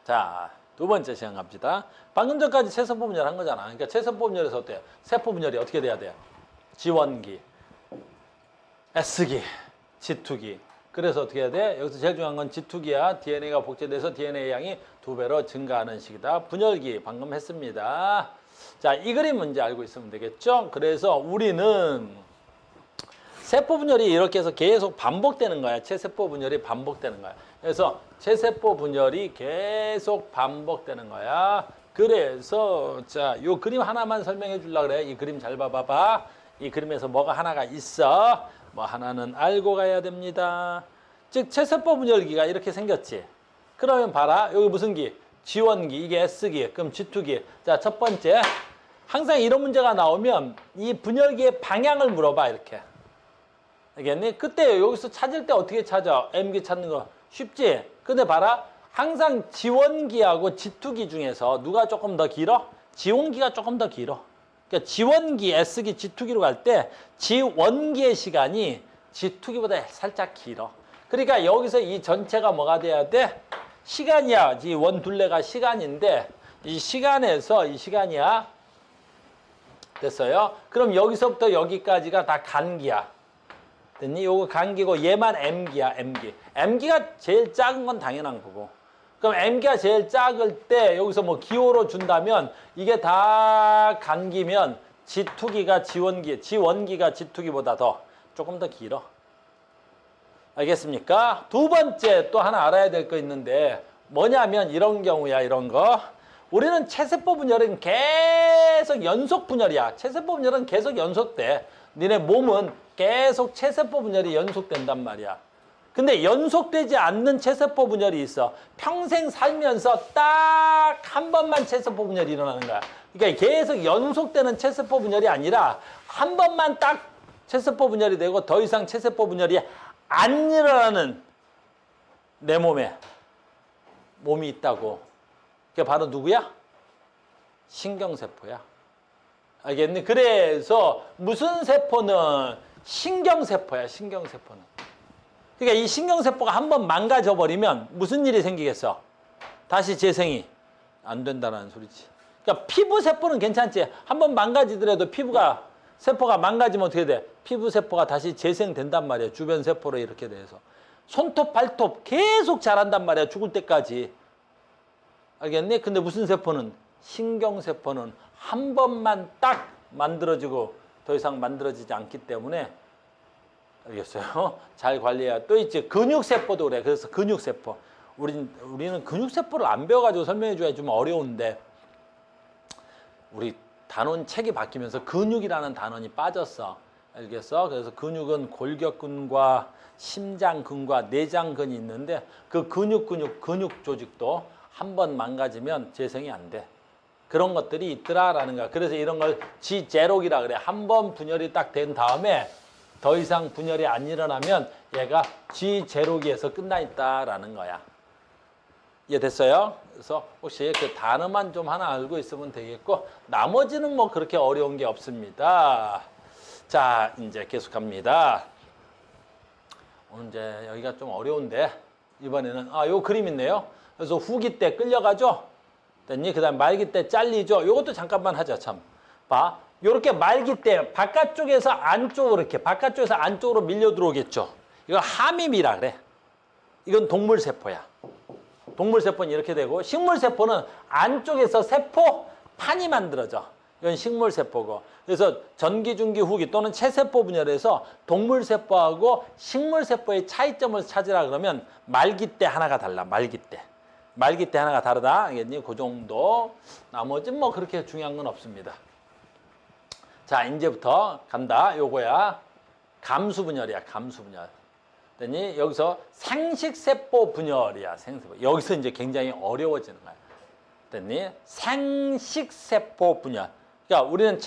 자, 두 번째 시간 갑시다. 방금 전까지 채세포 분열 한 거잖아. 그러니까 채세포 분열에서 어때요? 세포 분열이 어떻게 돼야 돼요? G1기, S기, G2기. 그래서 어떻게 해야 돼? 여기서 제일 중요한 건 G2기야. DNA가 복제돼서 DNA 양이 2배로 증가하는 시기다. 분열기 방금 했습니다. 자, 이 그림 문제 알고 있으면 되겠죠? 그래서 우리는 세포 분열이 이렇게 해서 계속 반복되는 거야. 채세포 분열이 반복되는 거야. 그래서 채세포 분열이 계속 반복되는 거야. 그래서 자, 요 그림 하나만 설명해 주려고 그래. 이 그림 잘 봐봐. 이 그림에서 뭐가 하나가 있어. 뭐 하나는 알고 가야 됩니다. 즉 채세포 분열기가 이렇게 생겼지. 그러면 봐라. 여기 무슨 기? G1기, 이게 S기, 그럼 G2기. 자, 첫 번째. 항상 이런 문제가 나오면 이 분열기의 방향을 물어봐, 이렇게. 알겠니? 그때 여기서 찾을 때 어떻게 찾아? M기 찾는 거 쉽지? 근데 봐라. 항상 G1기하고 G2기 중에서 누가 조금 더 길어? G1기가 조금 더 길어. 그러니까 G1기, S기, G2기로 갈 때 G1기의 시간이 G2기보다 살짝 길어. 그러니까 여기서 이 전체가 뭐가 돼야 돼? 시간이야. G1 둘레가 시간인데 이 시간에서 이 시간이야. 됐어요? 그럼 여기서부터 여기까지가 다 간기야. 됐니? 요거 간기고 얘만 M기야, M기. M기가 제일 작은 건 당연한 거고. 그럼 M기가 제일 작을 때 여기서 뭐 기호로 준다면 이게 다 간기면 G2기가 G1기가 G2기보다 더 조금 더 길어. 알겠습니까? 두 번째 또 하나 알아야 될 거 있는데 뭐냐면 이런 경우야, 이런 거. 우리는 채세포 분열은 계속 연속 분열이야. 채세포 분열은 계속 연속돼. 니네 몸은 계속 채세포 분열이 연속된단 말이야. 근데 연속되지 않는 채세포 분열이 있어. 평생 살면서 딱 한 번만 채세포 분열이 일어나는 거야. 그러니까 계속 연속되는 채세포 분열이 아니라 한 번만 딱 채세포 분열이 되고 더 이상 채세포 분열이 안 일어나는 내 몸이 있다고. 그게 바로 누구야? 신경세포야. 알겠니? 그래서 무슨 세포는 신경세포야, 신경세포는. 그러니까 이 신경세포가 한번 망가져버리면 무슨 일이 생기겠어? 다시 재생이 안 된다는 소리지. 그러니까 피부세포는 괜찮지. 한번 망가지더라도 세포가 망가지면 어떻게 돼? 피부세포가 다시 재생된단 말이야. 주변 세포로 이렇게 돼서. 손톱, 발톱 계속 자란단 말이야. 죽을 때까지. 알겠니? 근데 무슨 세포는? 신경세포는 한 번만 딱 만들어지고 더 이상 만들어지지 않기 때문에 알겠어요? 잘 관리해야. 또 있지. 근육세포도 그래. 그래서 근육세포. 우리는 근육세포를 안 배워가지고 설명해줘야 좀 어려운데 우리 단원 책이 바뀌면서 근육이라는 단원이 빠졌어. 알겠어? 그래서 근육은 골격근과 심장근과 내장근이 있는데 그 근육 조직도 한 번 망가지면 재생이 안 돼. 그런 것들이 있더라라는 거야. 그래서 이런 걸 G0기라 그래. 한 번 분열이 딱 된 다음에 더 이상 분열이 안 일어나면 얘가 G0기에서 끝나 있다라는 거야. 이해됐어요? 그래서 혹시 그 단어만 좀 하나 알고 있으면 되겠고 나머지는 뭐 그렇게 어려운 게 없습니다. 자, 이제 계속 갑니다. 오늘 이제 여기가 좀 어려운데 이번에는 요 그림 있네요. 그래서 후기 때 끌려가죠? 됐니? 그 다음 말기 때 잘리죠? 요것도 잠깐만 하자, 참. 봐. 요렇게 말기 때 바깥쪽에서 안쪽으로 이렇게 바깥쪽에서 안쪽으로 밀려 들어오겠죠? 이걸 함임이라 그래. 이건 동물세포야. 동물세포는 이렇게 되고 식물세포는 안쪽에서 세포판이 만들어져. 이건 식물세포고. 그래서 전기, 중기, 후기 또는 채세포 분열에서 동물세포하고 식물세포의 차이점을 찾으라 그러면 말기 때 하나가 달라. 말기 때. 말기 때 하나가 다르다. 알겠니? 그 정도. 나머지는 뭐 그렇게 중요한 건 없습니다. 자, 이제부터 간다. 요거야. 감수분열이야. 감수분열. 됐니? 여기서 생식세포 분열이야. 생식세포. 여기서 이제 굉장히 어려워지는 거야. 됐니? 생식세포 분열. 그러니까 우리는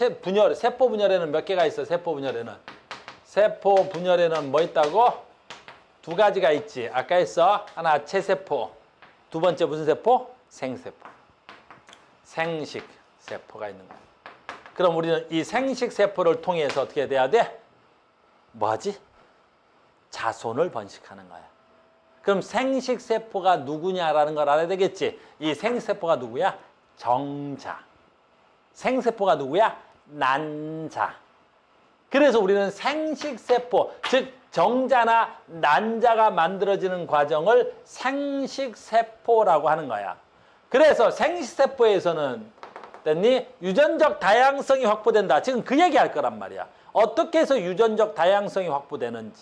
세포 분열에는 몇 개가 있어? 세포 분열에는. 세포 분열에는 뭐 있다고? 두 가지가 있지. 아까 했어. 하나 채세포. 두 번째 무슨 세포? 생세포. 생식세포가 있는 거야. 그럼 우리는 이 생식세포를 통해서 어떻게 돼야 돼? 뭐 하지? 자손을 번식하는 거야. 그럼 생식세포가 누구냐라는 걸 알아야 되겠지. 이 생식세포가 누구야? 정자. 생세포가 누구야? 난자. 그래서 우리는 생식세포, 즉 정자나 난자가 만들어지는 과정을 생식세포라고 하는 거야. 그래서 생식세포에서는 됐니? 유전적 다양성이 확보된다. 지금 그 얘기할 거란 말이야. 어떻게 해서 유전적 다양성이 확보되는지.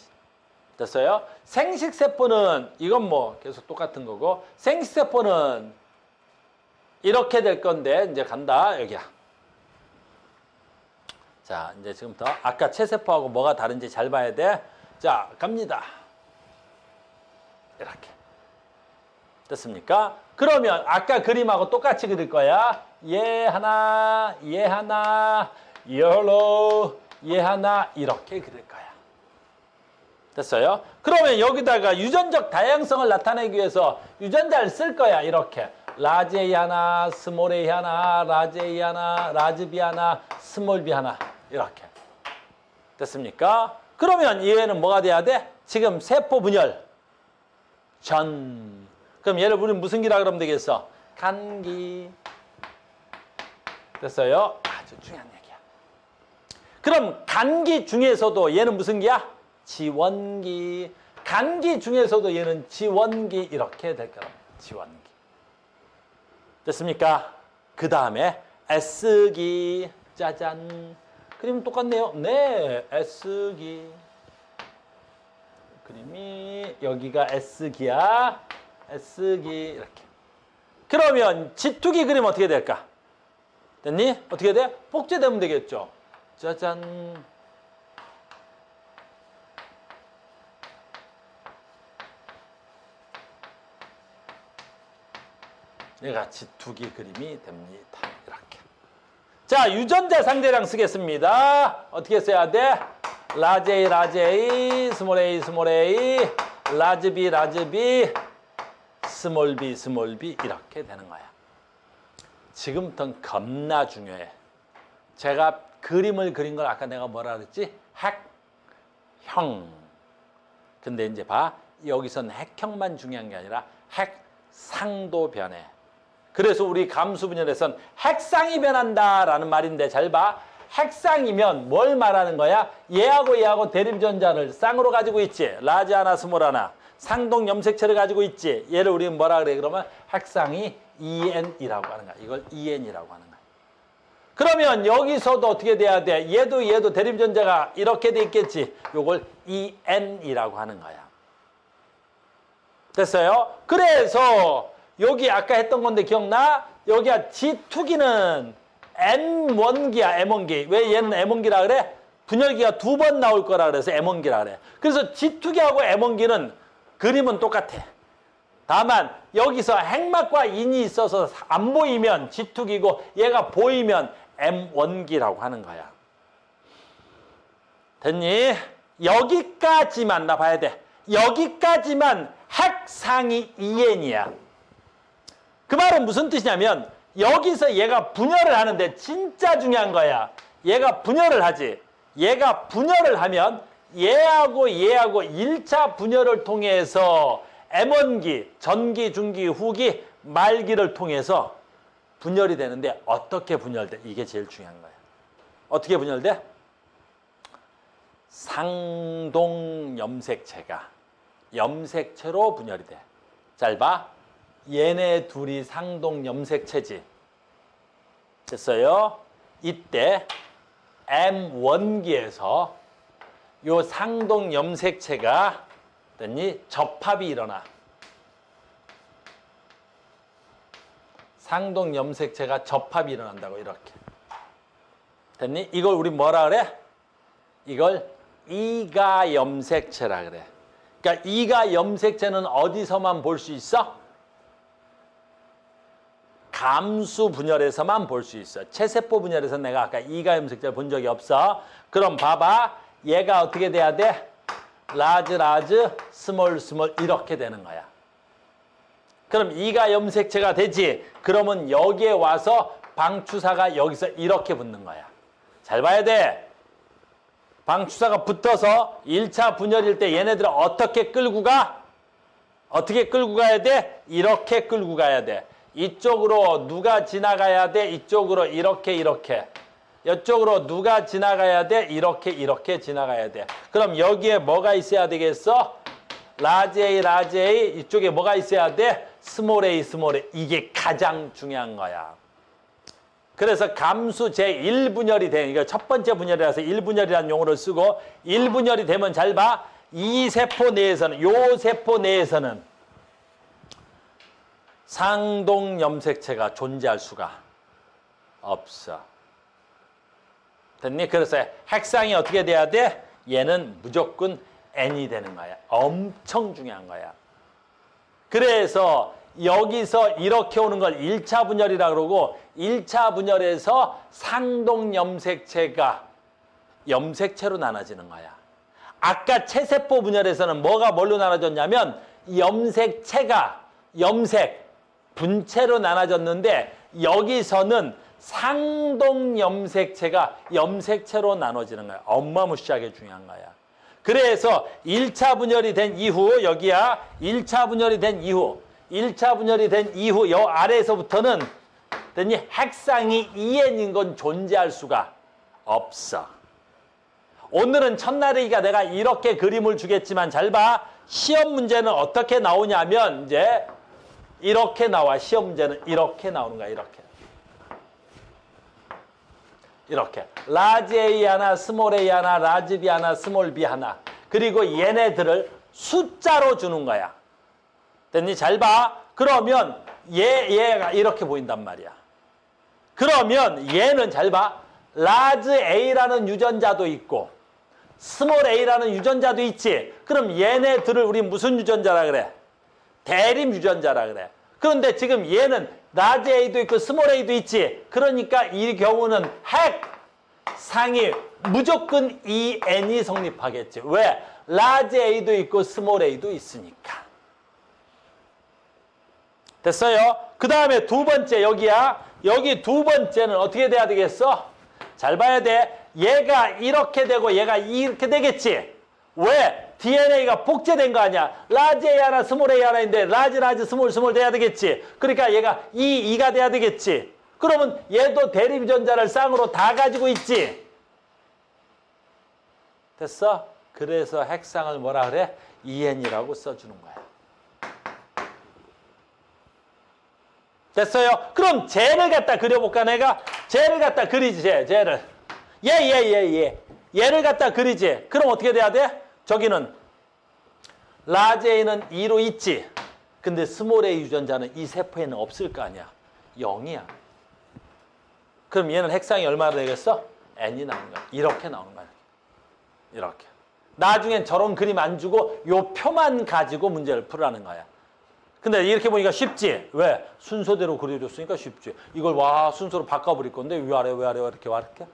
됐어요? 생식세포는 이건 뭐 계속 똑같은 거고, 생식세포는 이렇게 될 건데 이제 간다. 여기야. 자, 이제 지금부터 아까 체세포하고 뭐가 다른지 잘 봐야 돼. 자, 갑니다. 이렇게. 됐습니까? 그러면 아까 그림하고 똑같이 그릴 거야. 얘 하나, 얘 하나, 옐로우, 얘 하나 이렇게 그릴 거야. 됐어요? 그러면 여기다가 유전적 다양성을 나타내기 위해서 유전자를 쓸 거야. 이렇게. 라지 A 하나, 스몰 A 하나, 라지 A 하나, 라지 B 하나, 스몰 B 하나. 이렇게. 됐습니까? 그러면 얘는 뭐가 돼야 돼? 지금 세포 분열. 전. 그럼 얘를 우리는 무슨 기라 그러면 되겠어? 간기. 됐어요? 아주 중요한 얘기야. 그럼 간기 중에서도 얘는 무슨 기야? 지원기. 간기 중에서도 얘는 지원기. 이렇게 될 거랍니다. 지원기. 됐습니까? 그 다음에 S기. 짜잔. 그림 똑같네요. 네, S기. 그림이 여기가 S기야. S기 이렇게. 그러면 G2기 그림 어떻게 될까? 됐니? 어떻게 돼? 복제되면 되겠죠. 짜잔. 얘가 G2기 그림이 됩니다. 이렇게. 자, 유전자 상대량 쓰겠습니다. 어떻게 써야 돼? 라지 A, 라지 A, 스몰 A, 스몰 A, 라지 B, 라지 B, 스몰 B, 스몰 B 이렇게 되는 거야. 지금부터는 겁나 중요해. 제가 그림을 그린 걸 아까 내가 뭐라 그랬지? 핵형. 근데 이제 봐. 여기선 핵형만 중요한 게 아니라 핵상도 변해. 그래서 우리 감수 분열에선 핵상이 변한다라는 말인데 잘 봐. 핵상이면 뭘 말하는 거야? 얘하고 얘하고 대립전자를 쌍으로 가지고 있지. 라지 하나, 스몰 하나. 상동 염색체를 가지고 있지. 얘를 우리는 뭐라 그래? 그러면 핵상이 EN이라고 하는 거야. 이걸 EN이라고 하는 거야. 그러면 여기서도 어떻게 돼야 돼? 얘도 대립전자가 이렇게 돼 있겠지. 요걸 EN이라고 하는 거야. 됐어요? 그래서 여기 아까 했던 건데 기억나? 여기가 G2기는 M1기야, M1기. 왜 얘는 M1기라 그래? 분열기가 2번 나올 거라 그래서 M1기라 그래. 그래서 G2기하고 M1기는 그림은 똑같아. 다만 여기서 핵막과 인이 있어서 안 보이면 G2기고 얘가 보이면 M1기라고 하는 거야. 됐니? 여기까지만 나 봐야 돼. 여기까지만 핵상이 EN이야. 그 말은 무슨 뜻이냐면 여기서 얘가 분열을 하는데 진짜 중요한 거야. 얘가 분열을 하지. 얘가 분열을 하면 얘하고 1차 분열을 통해서 M1기, 전기, 중기, 후기, 말기를 통해서 분열이 되는데 어떻게 분열돼? 이게 제일 중요한 거야. 어떻게 분열돼? 상동 염색체가 염색체로 분열이 돼. 잘 봐. 얘네 둘이 상동 염색체지. 됐어요? 이때 M1기에서 요 상동 염색체가 됐니? 접합이 일어나. 상동 염색체가 접합이 일어난다고 이렇게. 됐니? 이걸 우리 뭐라 그래? 이걸 이가 염색체라 그래. 그러니까 이가 염색체는 어디서만 볼 수 있어? 감수 분열에서만 볼 수 있어. 체세포 분열에서 내가 아까 이가 염색체를 본 적이 없어. 그럼 봐봐. 얘가 어떻게 돼야 돼? 라즈, 라즈, 스몰, 스몰 이렇게 되는 거야. 그럼 이가 염색체가 되지. 그러면 여기에 와서 방추사가 여기서 이렇게 붙는 거야. 잘 봐야 돼. 방추사가 붙어서 1차 분열일 때 얘네들은 어떻게 끌고 가? 어떻게 끌고 가야 돼? 이렇게 끌고 가야 돼. 이쪽으로 누가 지나가야 돼? 이쪽으로 이렇게 이렇게. 이쪽으로 누가 지나가야 돼? 이렇게 이렇게 지나가야 돼. 그럼 여기에 뭐가 있어야 되겠어? 라지 A, 라지 A. 이쪽에 뭐가 있어야 돼? 스몰 a, 스몰 a. 이게 가장 중요한 거야. 그래서 감수 제1분열이 돼. 이거 첫 번째 분열이라서 1분열이라는 용어를 쓰고 1분열이 되면 잘 봐. 이 세포 내에서는, 요 세포 내에서는 상동 염색체가 존재할 수가 없어. 됐니? 그래서 핵상이 어떻게 돼야 돼? 얘는 무조건 N이 되는 거야. 엄청 중요한 거야. 그래서 여기서 이렇게 오는 걸 1차 분열이라고 그러고 1차 분열에서 상동 염색체가 염색체로 나눠지는 거야. 아까 체세포 분열에서는 뭐가 뭘로 나눠졌냐면 염색체가 염색, 분체로 나눠졌는데 여기서는 상동 염색체가 염색체로 나눠지는 거야. 어마무시하게 중요한 거야. 그래서 1차 분열이 된 이후 여기야 1차 분열이 된 이후 1차 분열이 된 이후 여 아래에서부터는 됐니? 핵상이 2N인 건 존재할 수가 없어. 오늘은 첫날이니까 내가 이렇게 그림을 주겠지만 잘 봐. 시험 문제는 어떻게 나오냐면 이제 이렇게 나와. 시험 문제는 이렇게 나오는 거야. 이렇게. 라지 A 하나, 스몰 A 하나, 라지 B 하나, 스몰 B 하나. 그리고 얘네들을 숫자로 주는 거야. 됐니? 잘 봐. 그러면 얘가 이렇게 보인단 말이야. 그러면 얘는 잘 봐. 라지 A라는 유전자도 있고 스몰 A라는 유전자도 있지. 그럼 얘네들을 우리 무슨 유전자라 그래? 대립 유전자라 그래. 그런데 지금 얘는 라지 A도 있고 스몰 A도 있지. 그러니까 이 경우는 핵상이 무조건 EN이 성립하겠지. 왜? 라지 A도 있고 스몰 A도 있으니까. 됐어요? 그 다음에 두 번째 여기야. 여기 두 번째는 어떻게 돼야 되겠어? 잘 봐야 돼. 얘가 이렇게 되고 얘가 이렇게 되겠지. 왜? DNA가 복제된 거 아니야. 라지 A 하나 스몰 A 하나인데 라지 스몰 돼야 되겠지. 그러니까 얘가 2가 돼야 되겠지. 그러면 얘도 대립 유전자를 쌍으로 다 가지고 있지. 됐어? 그래서 핵상을 뭐라 그래? EN이라고 써주는 거야. 됐어요? 그럼 쟤를 갖다 그려볼까 내가? 쟤를 갖다 그리지. 쟤를. 얘를 갖다 그리지. 그럼 어떻게 돼야 돼? 저기는 라지 A는 2로 있지. 근데 스몰 A 유전자는 이 세포에는 없을 거 아니야. 0이야. 그럼 얘는 핵상이 얼마나 되겠어? N이 나오는 거야. 이렇게 나오는 거야. 이렇게. 나중엔 저런 그림 안 주고 요 표만 가지고 문제를 풀라는 거야. 근데 이렇게 보니까 쉽지? 왜? 순서대로 그려줬으니까 쉽지. 이걸 순서로 바꿔버릴 건데 위아래 이렇게 이렇게.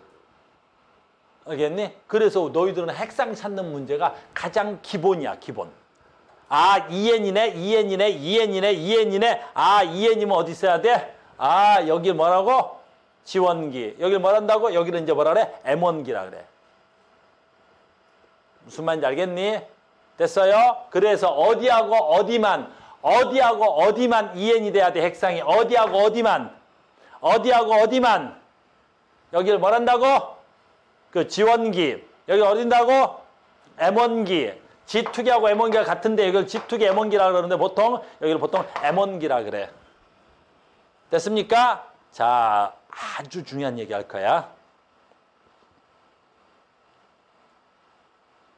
알겠니? 그래서 너희들은 핵상 찾는 문제가 가장 기본이야, 기본. 아, 2N이네. 아, 2N이면 어디 있어야 돼? 아, 여기 뭐라고? 지원기. 여기 뭐란다고? 여기는 이제 뭐라 그래? M1기라 그래. 무슨 말인지 알겠니? 됐어요? 그래서 어디하고 어디만 2N이 돼야 돼, 핵상이. 어디하고 어디만. 여기를 뭐란다고? 그 지원기. 여기 어딘다고? M1기. G2기하고 M1기가 같은데 이걸 G2기 M1기라 그러는데 보통 여기를 보통 M1기라 그래. 됐습니까? 자, 아주 중요한 얘기 할 거야.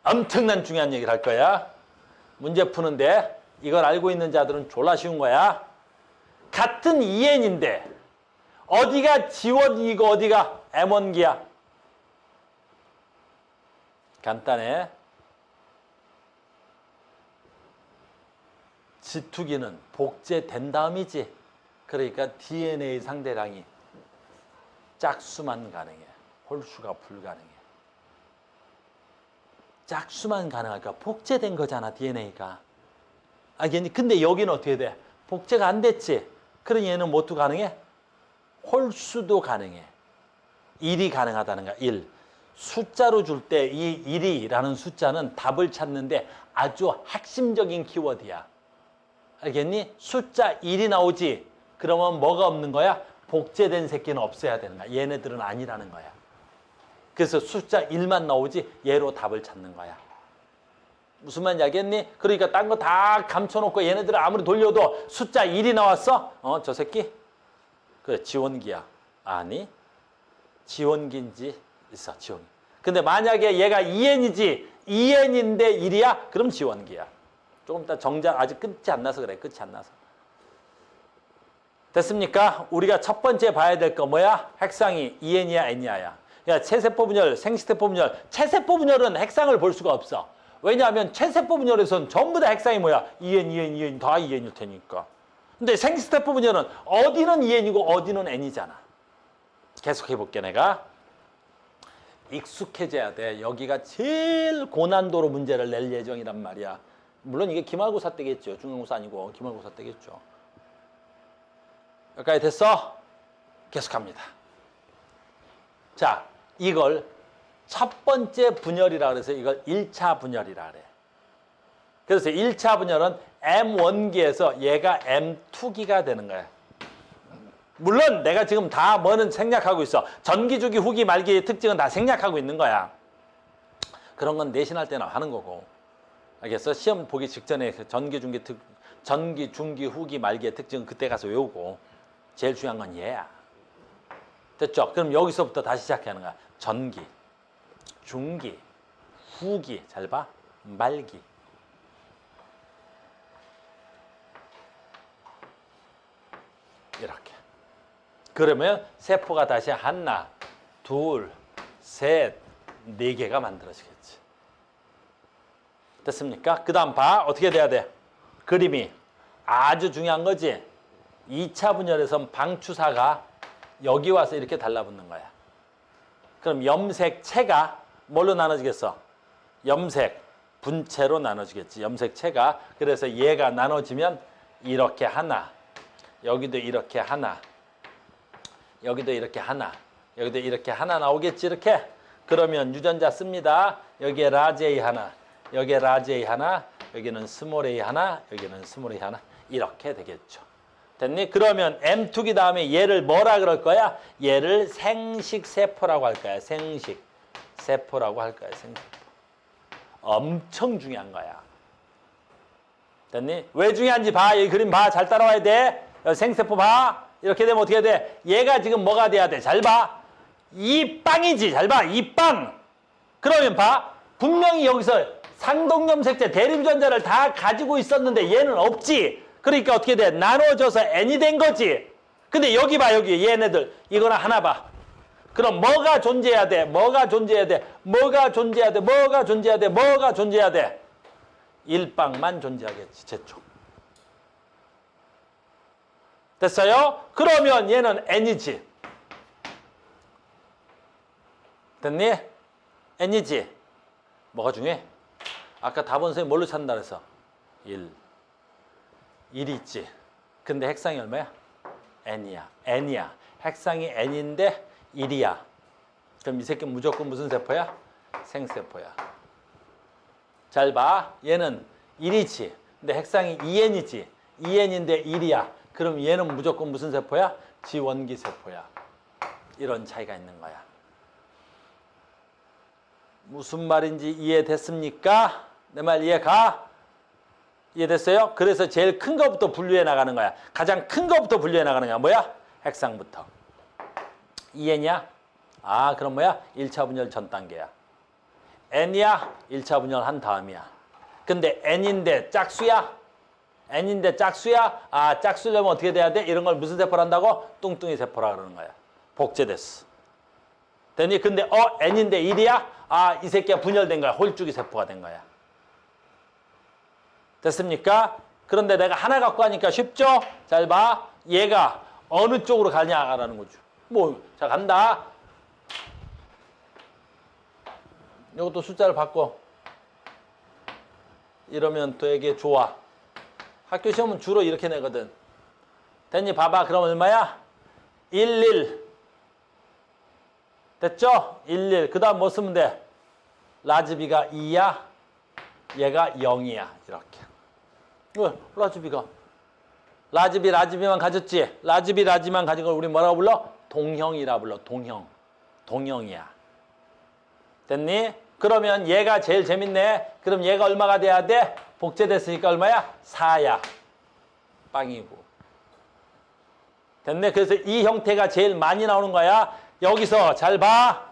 엄청난 중요한 얘기를 할 거야. 문제 푸는데 이걸 알고 있는 자들은 졸라 쉬운 거야. 같은 2N인데 어디가 G1이고 어디가 M1기야? 간단해. G2기는 복제된 다음이지. 그러니까 DNA 상대량이 짝수만 가능해. 홀수가 불가능해. 짝수만 가능하니까 복제된 거잖아, DNA가. 알겠니? 근데 여기는 어떻게 돼? 복제가 안 됐지. 그러니 얘는 뭐도 가능해? 홀수도 가능해. 1이 가능하다는 거야, 1. 숫자로 줄 때 이 1이라는 숫자는 답을 찾는데 아주 핵심적인 키워드야. 알겠니? 숫자 1이 나오지. 그러면 뭐가 없는 거야? 복제된 새끼는 없어야 되는 거야. 얘네들은 아니라는 거야. 그래서 숫자 1만 나오지 얘로 답을 찾는 거야. 무슨 말인지 알겠니? 그러니까 딴 거 다 감춰놓고 얘네들을 아무리 돌려도 숫자 1이 나왔어? 저 새끼? 그래, 지원기야. 아니, 지원기인지 있어, 지원기. 근데 만약에 얘가 2n이지, 2n인데 1이야? 그럼 지원기야. 조금 이따 정작 아직 끝이 안 나서 그래, 끝이 안 나서. 됐습니까? 우리가 첫 번째 봐야 될 거 뭐야? 핵상이 2n이야, n이야야. 야, 체세포 분열, 생식세포 분열. 체세포 분열은 핵상을 볼 수가 없어. 왜냐하면 체세포 분열에서는 전부 다 핵상이 뭐야? 2n, 2n, 2n 다 2n일 테니까. 근데 생식세포 분열은 어디는 2n이고 어디는 n이잖아. 계속 해볼게 내가. 익숙해져야 돼. 여기가 제일 고난도로 문제를 낼 예정이란 말이야. 물론 이게 기말고사 때겠죠. 중간고사 아니고 기말고사 때겠죠. 여기까지 됐어? 계속합니다. 자, 이걸 첫 번째 분열이라 그래서 이걸 1차 분열이라 그래. 그래서 1차 분열은 M1기에서 얘가 M2기가 되는 거야. 물론 내가 지금 다 뭐는 생략하고 있어. 전기, 주기, 후기, 말기의 특징은 다 생략하고 있는 거야. 그런 건 내신할 때나 하는 거고. 알겠어? 시험 보기 직전에 전기, 중기, 후기, 말기의 특징은 그때 가서 외우고. 제일 중요한 건 얘야. 됐죠? 그럼 여기서부터 다시 시작하는 거야. 전기, 중기, 후기, 잘 봐. 말기. 이렇게. 그러면 세포가 다시 하나, 둘, 셋, 네 개가 만들어지겠지. 됐습니까? 그 다음 봐. 어떻게 돼야 돼? 그림이 아주 중요한 거지. 2차 분열에선 방추사가 여기 와서 이렇게 달라붙는 거야. 그럼 염색체가 뭘로 나눠지겠어? 염색, 분체로 나눠지겠지. 염색체가. 그래서 얘가 나눠지면 이렇게 하나, 여기도 이렇게 하나, 여기도 이렇게 하나, 여기도 이렇게 하나 나오겠지, 이렇게. 그러면 유전자 씁니다. 여기에 라지 A 하나, 여기에 라지 A 하나, 여기는 스몰 A 하나, 여기는 스몰 A 하나, 이렇게 되겠죠. 됐니? 그러면 M2기 다음에 얘를 뭐라 그럴 거야? 얘를 생식세포라고 할 거야. 생식세포라고 할 거야. 생식세포. 엄청 중요한 거야. 됐니? 왜 중요한지 봐. 이 그림 봐. 잘 따라와야 돼. 생세포 봐. 이렇게 되면 어떻게 돼? 얘가 지금 뭐가 돼야 돼? 잘 봐. 이 빵이지. 잘 봐. 이 빵. 그러면 봐. 분명히 여기서 상동염색체 대립전자를 다 가지고 있었는데 얘는 없지. 그러니까 어떻게 돼? 나눠져서 n이 된 거지. 근데 여기 봐. 여기 얘네들. 이거는 하나 봐. 그럼 뭐가 존재해야 돼? 뭐가 존재해야 돼? 뭐가 존재해야 돼? 뭐가 존재해야 돼? 뭐가 존재해야 돼? 1빵만 존재하겠지. 제쪽. 됐어요? 그러면 얘는 n이지. 됐니? n이지. 뭐가 중요해? 아까 답은 선생님 뭘로 찾는다 그랬어? 1. 1이 있지. 근데 핵상이 얼마야? n이야. n이야. 핵상이 n인데 1이야. 그럼 이 새끼는 무조건 무슨 세포야? 생세포야. 잘 봐. 얘는 1이지. 근데 핵상이 2n이지. 2n인데 1이야. 그럼 얘는 무조건 무슨 세포야? 지원기 세포야. 이런 차이가 있는 거야. 무슨 말인지 이해됐습니까? 내 말 이해가? 이해됐어요? 그래서 제일 큰 거부터 분류해 나가는 거야. 가장 큰 거부터 분류해 나가는 거야. 뭐야? 핵상부터. 2n이야? 아, 그럼 뭐야? 1차 분열 전 단계야. n이야? 1차 분열 한 다음이야. 근데 n인데 짝수야? n인데 짝수야? 아, 짝수려면 어떻게 돼야 돼? 이런 걸 무슨 세포를 한다고? 뚱뚱이 세포라 그러는 거야. 복제됐어. 됐니? 근데 n인데 1이야? 아, 이 새끼가 분열된 거야. 홀쭉이 세포가 된 거야. 됐습니까? 그런데 내가 하나 갖고 하니까 쉽죠? 잘 봐. 얘가 어느 쪽으로 가냐라는 거죠. 뭐, 자, 간다. 이것도 숫자를 바꿔. 이러면 되게 좋아. 학교 시험은 주로 이렇게 내거든. 됐니? 봐봐. 그럼 얼마야? 1, 1. 됐죠? 1, 1. 그 다음 뭐 쓰면 돼? 라즈비가 2야. 얘가 0이야. 이렇게. 왜? 라즈비가 라즈비, 라즈비만 가졌지? 라즈비, 라지만 가진 걸 우리 뭐라고 불러? 동형이라 불러. 동형. 동형이야. 됐니? 그러면 얘가 제일 재밌네. 그럼 얘가 얼마가 돼야 돼? 복제됐으니까 얼마야? 4야. 빵이고. 됐네? 그래서 이 형태가 제일 많이 나오는 거야. 여기서 잘 봐.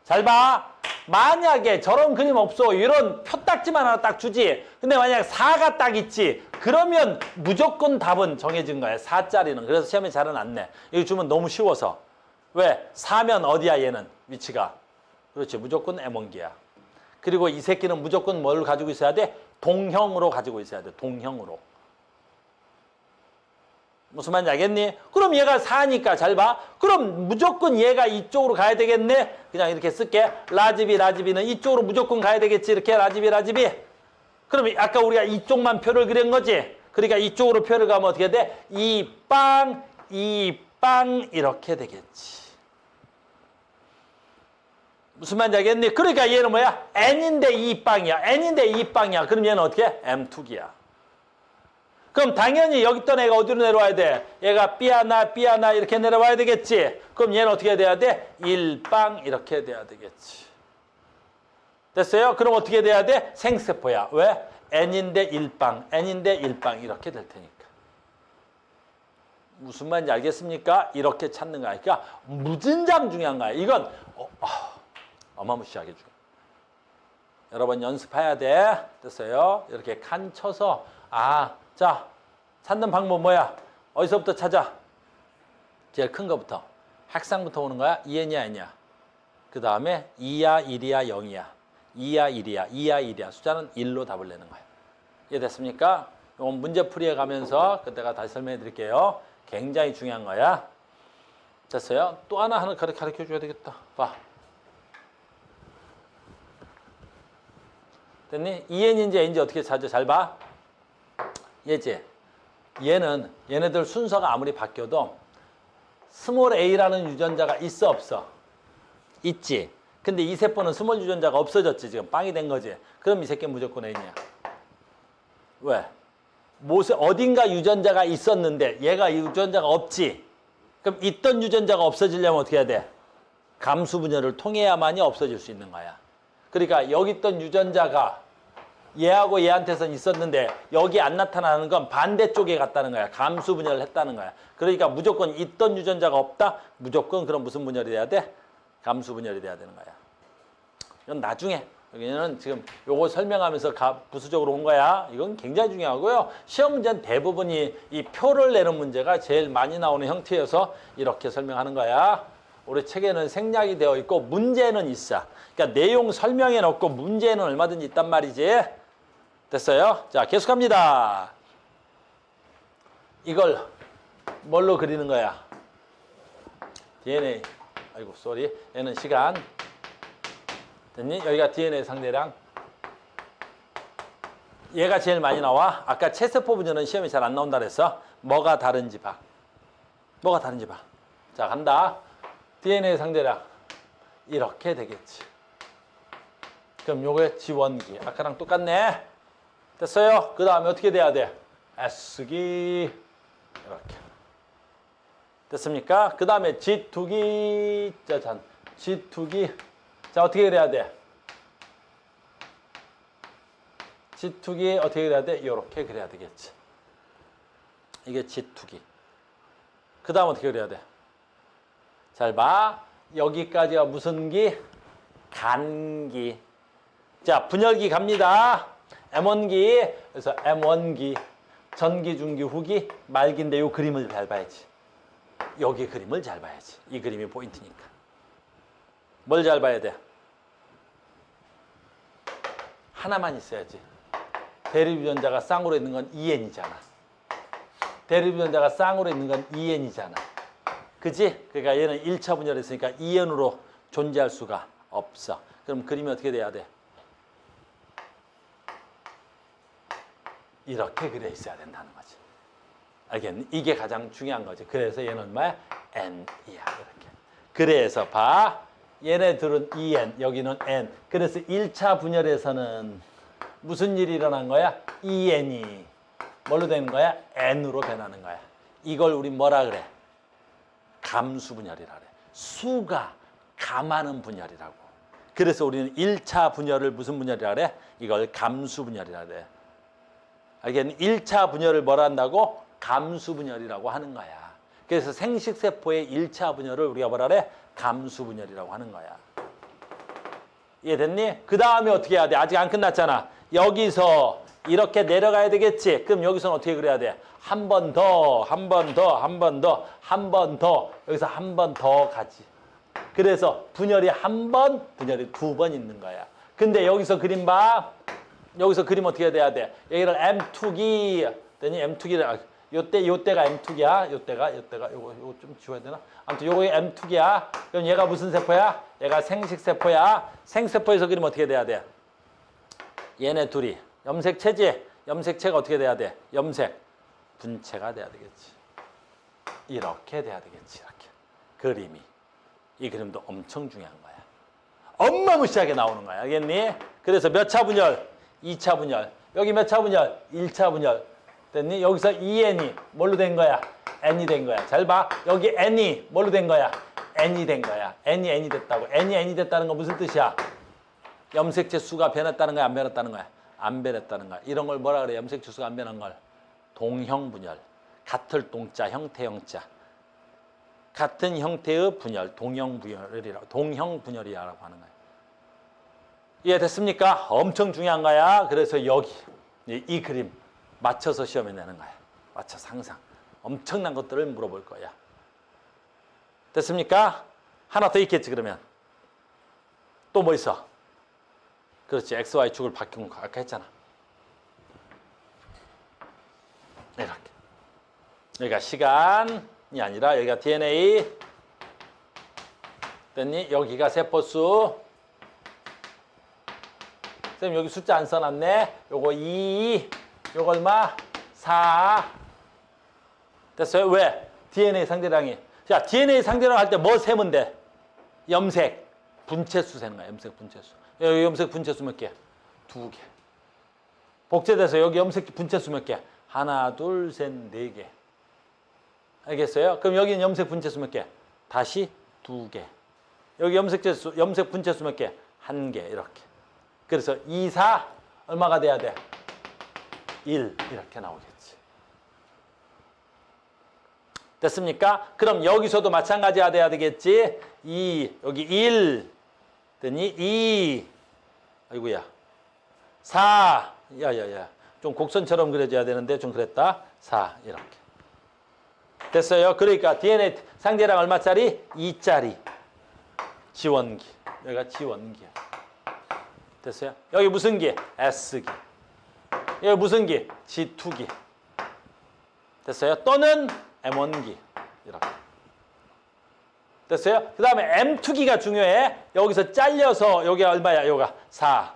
잘 봐. 만약에 저런 그림 없어. 이런 표딱지만 하나 딱 주지. 근데 만약 4가 딱 있지. 그러면 무조건 답은 정해진 거야. 4짜리는. 그래서 시험에 잘은 안 내. 이거 주면 너무 쉬워서. 왜? 4면 어디야 얘는? 위치가. 그렇지. 무조건 M1기야. 그리고 이 새끼는 무조건 뭘 가지고 있어야 돼? 동형으로 가지고 있어야 돼. 동형으로. 무슨 말인지 알겠니? 그럼 얘가 4니까 잘 봐. 그럼 무조건 얘가 이쪽으로 가야 되겠네? 그냥 이렇게 쓸게. 라즈비, 라즈비는 이쪽으로 무조건 가야 되겠지. 이렇게 라즈비, 라즈비. 그럼 아까 우리가 이쪽만 표를 그린 거지? 그러니까 이쪽으로 표를 가면 어떻게 돼? 이 빵, 이렇게 되겠지. 무슨 말인지 알겠니? 그러니까 얘는 뭐야? n인데 2빵이야. n인데 2빵이야. 그럼 얘는 어떻게 해? m2기야. 그럼 당연히 여기 있던 애가 어디로 내려와야 돼? 얘가 B하나 이렇게 내려와야 되겠지. 그럼 얘는 어떻게 돼야 돼? 1빵 이렇게 돼야 되겠지. 됐어요? 그럼 어떻게 돼야 돼? 생세포야. 왜? n인데 1빵, n인데 1빵 이렇게 될 테니까. 무슨 말인지 알겠습니까? 이렇게 찾는 거야. 그러니까 무진장 중요한 거야. 이건 어마무시하게 중요해. 여러 번 연습해야 돼. 됐어요? 이렇게 칸 쳐서 자, 찾는 방법 뭐야? 어디서부터 찾아? 제일 큰 거부터. 항상부터 오는 거야? 2n이야, n이야. 그 다음에 2야, 1이야, 0이야. 2야, 1이야. 2야, 1이야. 숫자는 1로 답을 내는 거야. 이해됐습니까? 이건 문제풀이에 가면서 그때가 다시 설명해 드릴게요. 굉장히 중요한 거야. 됐어요? 또 하나 가르쳐 줘야 되겠다. 봐. 됐니? 2n인지 n인지 어떻게 찾아? 잘 봐. 얘지? 얘네들 순서가 아무리 바뀌어도 스몰 a라는 유전자가 있어 없어? 있지. 근데 이 세포는 스몰 유전자가 없어졌지. 지금 빵이 된 거지. 그럼 이 새끼는 무조건 n이야. 왜? 어딘가 유전자가 있었는데 얘가 유전자가 없지. 그럼 있던 유전자가 없어지려면 어떻게 해야 돼? 감수 분열을 통해야만이 없어질 수 있는 거야. 그러니까 여기 있던 유전자가 얘하고 얘한테선 있었는데 여기 안 나타나는 건 반대쪽에 갔다는 거야. 감수 분열을 했다는 거야. 그러니까 무조건 있던 유전자가 없다? 무조건 그럼 무슨 분열이 돼야 돼? 감수 분열이 돼야 되는 거야. 이건 나중에. 여기는 지금 요거 설명하면서 부수적으로 온 거야. 이건 굉장히 중요하고요. 시험 문제는 대부분이 이 표를 내는 문제가 제일 많이 나오는 형태여서 이렇게 설명하는 거야. 우리 책에는 생략이 되어 있고 문제는 있어. 그러니까 내용 설명해 놓고 문제는 얼마든지 있단 말이지. 됐어요? 자, 계속합니다. 이걸 뭘로 그리는 거야? DNA. 아이고, 쏘리. 얘는 시간. 됐니? 여기가 DNA 상대량. 얘가 제일 많이 나와. 아까 체세포 분열은 시험에 잘 안 나온다 그랬어. 뭐가 다른지 봐. 뭐가 다른지 봐. 자, 간다. DNA 상대량. 이렇게 되겠지. 그럼 요게 G1기. 아까랑 똑같네. 됐어요? 그 다음에 어떻게 돼야 돼? S기. 이렇게. 됐습니까? 그 다음에 G2기. 짜잔. G2기. 자, 어떻게 그래야 돼? G2기 어떻게 그래야 돼? 이렇게 그래야 되겠지. 이게 G2기. 그 다음 어떻게 그래야 돼? 잘 봐. 여기까지가 무슨 기? 간기. 자, 분열기 갑니다. M1기. 그래서 M1기. 전기, 중기, 후기, 말기인데 이 그림을 잘 봐야지. 여기 그림을 잘 봐야지. 이 그림이 포인트니까. 뭘 잘 봐야 돼? 하나만 있어야지. 대립유전자가 쌍으로 있는 건 2n이잖아. 대립유전자가 쌍으로 있는 건 2n이잖아. 그지? 그러니까 얘는 1차 분열했으니까 2n으로 존재할 수가 없어. 그럼 그림이 어떻게 돼야 돼? 이렇게 그려 있어야 된다는 거지. 알겠니? 이게 가장 중요한 거지. 그래서 얘는 얼마야? n이야. 이렇게. 그래서 봐. 얘네들은 2n, 여기는 n. 그래서 1차 분열에서는 무슨 일이 일어난 거야? 2n이 뭘로 되는 거야? n으로 변하는 거야. 이걸 우리 뭐라 그래? 감수 분열이라 그래. 수가 감하는 분열이라고. 그래서 우리는 1차 분열을 무슨 분열이라 그래? 이걸 감수 분열이라 그래. 알겠니? 1차 분열을 뭐라 한다고? 감수 분열이라고 하는 거야. 그래서 생식세포의 1차 분열을 우리가 뭐라 그래? 감수 분열이라고 하는 거야. 이해됐니? 그 다음에 어떻게 해야 돼? 아직 안 끝났잖아. 여기서 이렇게 내려가야 되겠지? 그럼 여기서는 어떻게 그래야 돼? 한 번 더, 한 번 더, 한 번 더, 한 번 더. 여기서 한 번 더 가지. 그래서 분열이 한 번, 분열이 두 번 있는 거야. 근데 여기서 그림 봐. 여기서 그림 어떻게 돼야 돼? 여기를 M2기, 되니 M2기를, 요때가 M2기야. 요때가, 요거 좀 지워야 되나? 아무튼 요거 M2기야. 그럼 얘가 무슨 세포야? 얘가 생식세포야. 생세포에서 그림 어떻게 돼야 돼? 얘네 둘이. 염색체지? 염색체가 어떻게 돼야 돼? 염색. 분체가 돼야 되겠지. 이렇게 돼야 되겠지. 이렇게. 그림이. 이 그림도 엄청 중요한 거야. 어마무시하게 나오는 거야. 알겠니? 그래서 몇 차 분열? 2차 분열. 여기 몇 차 분열? 1차 분열. 됐니? 여기서 2n이 뭘로 된 거야? n이 된 거야. 잘 봐. 여기 n이 뭘로 된 거야? n이 된 거야. n이 됐다고. n이 됐다는 건 무슨 뜻이야? 염색체 수가 변했다는 거야? 안 변했다는 거야? 안 변했다는 거야. 이런 걸 뭐라 그래? 염색체 수가 안 변한 걸. 동형분열. 같을 동자, 형태 형자. 같은 형태의 분열, 동형분열이라고 하는 거야. 이해됐습니까? 엄청 중요한 거야. 그래서 여기 이 그림 맞춰서 시험에 내는 거야. 맞춰서 항상 엄청난 것들을 물어볼 거야. 됐습니까? 하나 더 있겠지 그러면. 또 뭐 있어? 그렇지. XY 축을 바꾼 거 아까 했잖아. 이렇게. 여기가 시간이 아니라 여기가 DNA. 됐니? 여기가 세포수. 선생님 여기 숫자 안 써놨네. 요거 2, 요거 얼마? 4. 됐어요? 왜? DNA 상대량이. 자, DNA 상대량 할 때 뭐 세면 돼? 염색, 분체수 세는 거야. 염색 분체수. 여기 염색 분체수 몇 개? 2개. 복제돼서 여기 염색 분체수 몇 개? 하나, 둘, 셋, 4개. 알겠어요? 그럼 여기는 염색 분체수 몇 개? 다시 2개. 여기 염색 분체수 몇 개? 1개. 이렇게. 그래서 2, 4 얼마가 돼야 돼? 1 이렇게 나오겠지. 됐습니까? 그럼 여기서도 마찬가지가 돼야 되겠지. 2 여기 1 됐니? 2 아이고야 4 야야야 좀 곡선처럼 그려줘야 되는데 좀 그랬다. 4 이렇게 됐어요. 그러니까 DNA 상대량 얼마짜리? 2짜리 지원기. 여기가 지원기야. 됐어요? 여기 무슨 기? S기. 여기 무슨 기? G2기. 됐어요? 또는 M1기. 이렇게. 됐어요? 그 다음에 M2기가 중요해. 여기서 잘려서 여기가 얼마야? 여기가 4.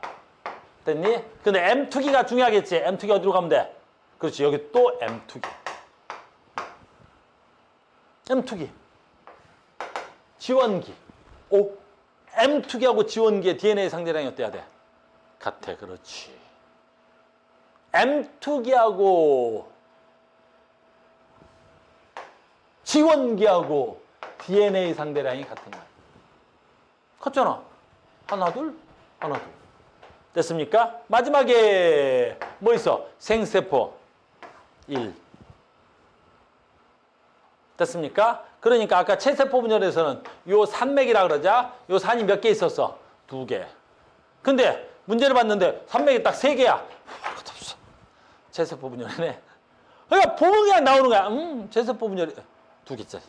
됐니? 근데 M2기가 중요하겠지? M2기 어디로 가면 돼? 그렇지. 여기 또 M2기. M2기. 지원기. 오. M2기하고 지원기의 DNA 상대량이 어때야 돼? 같아. 그렇지. M2기하고 지원기하고 DNA 상대량이 같은 거야. 같잖아. 하나, 둘, 하나, 둘. 됐습니까? 마지막에 뭐 있어? 생세포 1. 됐습니까? 그러니까 아까 체세포 분열에서는 요 산맥이라 그러자. 요 산이 몇 개 있었어? 2개. 근데 문제를 봤는데 산맥이 딱 3개야. 체세포 분열이네. 그러니까 보면 그냥 나오는 거야. 체세포 분열이 2개짜리.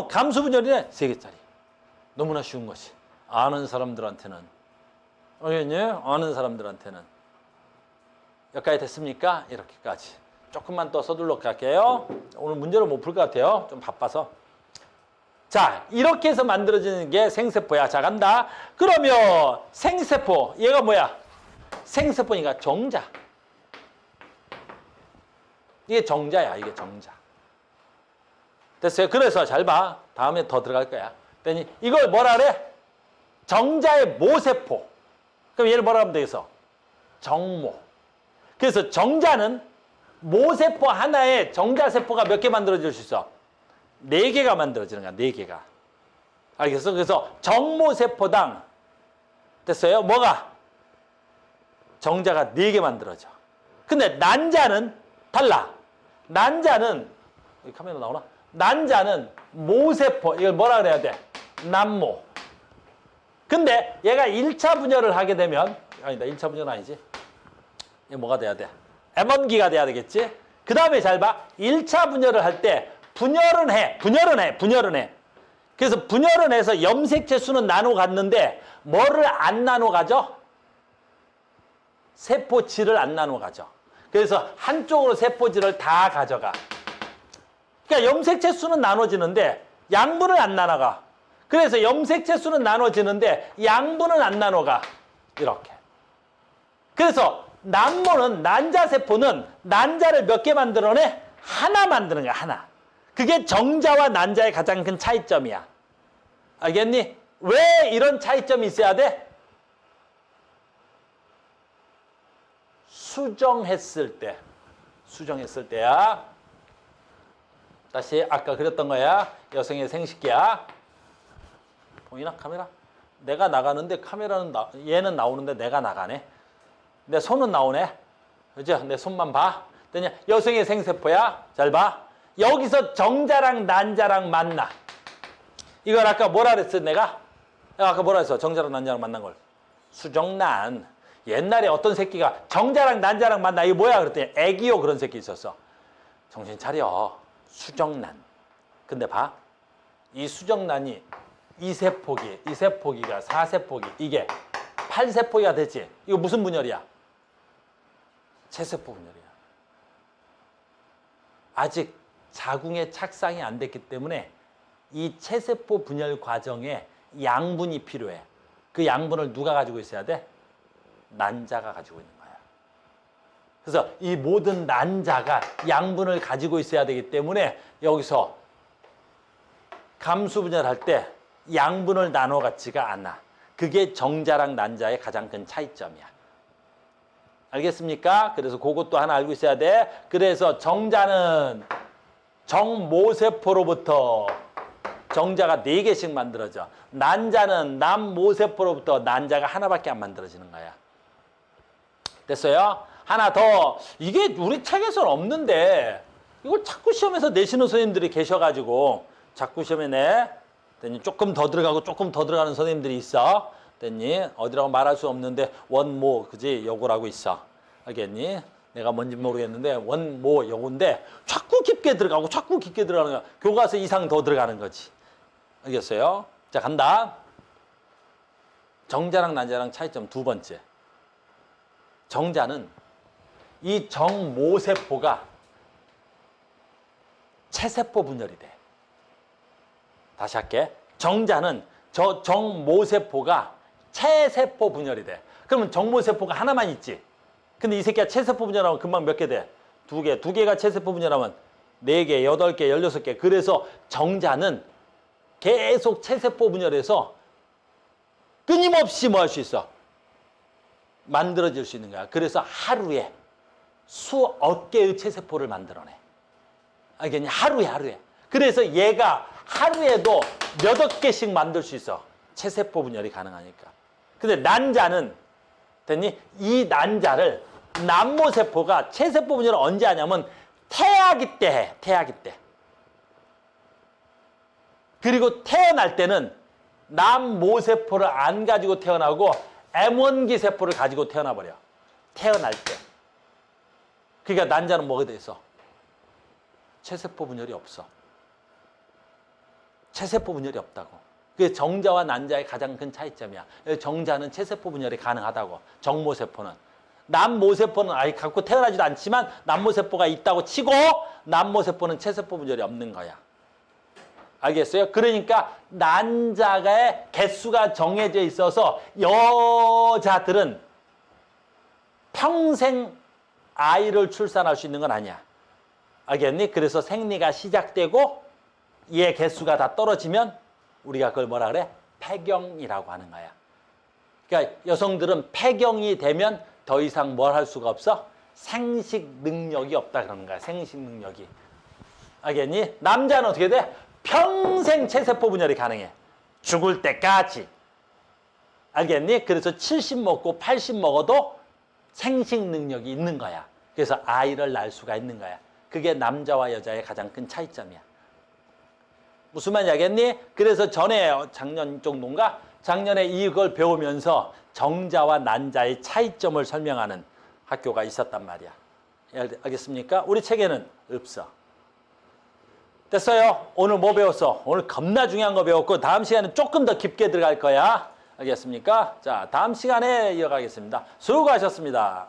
감수 분열이네. 3개짜리. 너무나 쉬운 것이. 아는 사람들한테는. 알겠니? 아는 사람들한테는. 여기까지 됐습니까? 이렇게까지. 조금만 더 서둘러 갈게요. 오늘 문제를 못 풀 것 같아요. 좀 바빠서. 자, 이렇게 해서 만들어지는 게 생세포야. 자, 간다. 그러면 생세포, 얘가 뭐야? 생세포니까 정자. 이게 정자야. 이게 정자. 됐어요? 그래서 잘 봐. 다음에 더 들어갈 거야. 그랬더니 이걸 뭐라 그래? 정자의 모세포. 그럼 얘를 뭐라 하면 되겠어? 정모. 그래서 정자는 모세포 하나에 정자세포가 몇 개 만들어질 수 있어? 4개가 만들어지는 거야. 4개가. 알겠어? 그래서 정모세포당 됐어요? 뭐가? 정자가 4개 만들어져. 근데 난자는 달라. 난자는 여기 카메라 나오나? 난자는 모세포, 이걸 뭐라 그래야 돼? 난모. 근데 얘가 1차 분열을 하게 되면, 아니다, 1차 분열은 아니지. 얘 뭐가 돼야 돼? M1기가 돼야 되겠지? 그 다음에 잘 봐. 1차 분열을 할 때 분열은 해. 그래서 분열은 해서 염색체 수는 나눠 갔는데 뭐를 안 나눠 가죠? 세포질을 안 나눠 가죠. 그래서 한쪽으로 세포질을 다 가져가. 그러니까 염색체 수는 나눠지는데 양분을 안 나눠가. 그래서 염색체 수는 나눠지는데 양분은 안 나눠가. 이렇게. 그래서 난모는, 난자세포는 난자를 몇 개 만들어내? 하나 만드는 거야, 하나. 그게 정자와 난자의 가장 큰 차이점이야. 알겠니? 왜 이런 차이점이 있어야 돼? 수정했을 때야. 다시 아까 그렸던 거야. 여성의 생식기야. 보이나 카메라? 내가 나가는데 카메라는 얘는 나오는데 내가 나가네. 내 손은 나오네. 그죠? 내 손만 봐. 되냐? 여성의 생세포야. 잘 봐. 여기서 정자랑 난자랑 만나. 이걸 아까 뭐라 그랬어 내가? 아까 뭐라 했어? 정자랑 난자랑 만난 걸. 수정난. 옛날에 어떤 새끼가 정자랑 난자랑 만나. 이거 뭐야? 그랬더니 애기요 그런 새끼 있었어. 정신 차려. 수정난. 근데 봐. 이 수정난이 2세포기가 4세포기, 이게 8세포기가 됐지. 이거 무슨 분열이야? 체세포 분열이야. 아직 자궁의 착상이 안 됐기 때문에 이 체세포 분열 과정에 양분이 필요해. 그 양분을 누가 가지고 있어야 돼? 난자가 가지고 있는 거야. 그래서 이 모든 난자가 양분을 가지고 있어야 되기 때문에 여기서 감수 분열할 때 양분을 나눠 갖지가 않아. 그게 정자랑 난자의 가장 큰 차이점이야. 알겠습니까? 그래서 그것도 하나 알고 있어야 돼. 그래서 정자는 정모세포로부터 정자가 4개씩 만들어져. 난자는 남모세포로부터 난자가 하나밖에 안 만들어지는 거야. 됐어요? 하나 더. 이게 우리 책에서는 없는데 이걸 자꾸 시험에서 내시는 선생님들이 계셔가지고 자꾸 시험에 내. 됐니? 조금 더 들어가고 조금 더 들어가는 선생님들이 있어. 됐니? 어디라고 말할 수 없는데 원모 그지? 요거라고 있어. 알겠니? 내가 뭔지 모르겠는데 원모 요건데 자꾸 깊게 들어가고 자꾸 깊게 들어가는 거야. 교과서 이상 더 들어가는 거지. 알겠어요? 자 간다. 정자랑 난자랑 차이점 두 번째. 정자는 이 정모세포가 체세포 분열이 돼. 다시 할게. 정자는 저 정모세포가 체세포 분열이 돼. 그러면 정모세포가 하나만 있지. 근데 이 새끼가 체세포 분열하면 금방 몇 개 돼? 2개. 2개가 체세포 분열하면 4개, 8개, 16개. 그래서 정자는 계속 체세포 분열해서 끊임없이 뭐 할 수 있어? 만들어질 수 있는 거야. 그래서 하루에 수억 개의 체세포를 만들어내. 알겠니? 하루에. 그래서 얘가 하루에도 몇억 개씩 만들 수 있어. 체세포 분열이 가능하니까. 근데 난자는 됐니? 이 난자를 남모세포가 체세포 분열을 언제 하냐면 태아기 때 해. 태아기 때. 그리고 태어날 때는 남모세포를 안 가지고 태어나고 M1기 세포를 가지고 태어나버려. 태어날 때. 그러니까 난자는 뭐가 돼 있어? 체세포 분열이 없어. 체세포 분열이 없다고. 그게 정자와 난자의 가장 큰 차이점이야. 정자는 체세포 분열이 가능하다고. 정모세포는. 남모세포는 아예 갖고 태어나지도 않지만 남모세포가 있다고 치고 남모세포는 체세포 분열이 없는 거야. 알겠어요? 그러니까 난자의 개수가 정해져 있어서 여자들은 평생 아이를 출산할 수 있는 건 아니야. 알겠니? 그래서 생리가 시작되고 얘 개수가 다 떨어지면 우리가 그걸 뭐라 그래? 폐경이라고 하는 거야. 그러니까 여성들은 폐경이 되면 더 이상 뭘 할 수가 없어? 생식 능력이 없다 그러는 거야. 생식 능력이. 알겠니? 남자는 어떻게 돼? 평생 체세포 분열이 가능해. 죽을 때까지. 알겠니? 그래서 70 먹고 80 먹어도 생식 능력이 있는 거야. 그래서 아이를 낳을 수가 있는 거야. 그게 남자와 여자의 가장 큰 차이점이야. 무슨 말인지 알겠니? 그래서 전에 작년 정도인가? 작년에 이걸 배우면서 정자와 난자의 차이점을 설명하는 학교가 있었단 말이야. 알겠습니까? 우리 책에는 없어. 됐어요? 오늘 뭐 배웠어? 오늘 겁나 중요한 거 배웠고 다음 시간에 조금 더 깊게 들어갈 거야. 알겠습니까? 자, 다음 시간에 이어가겠습니다. 수고하셨습니다.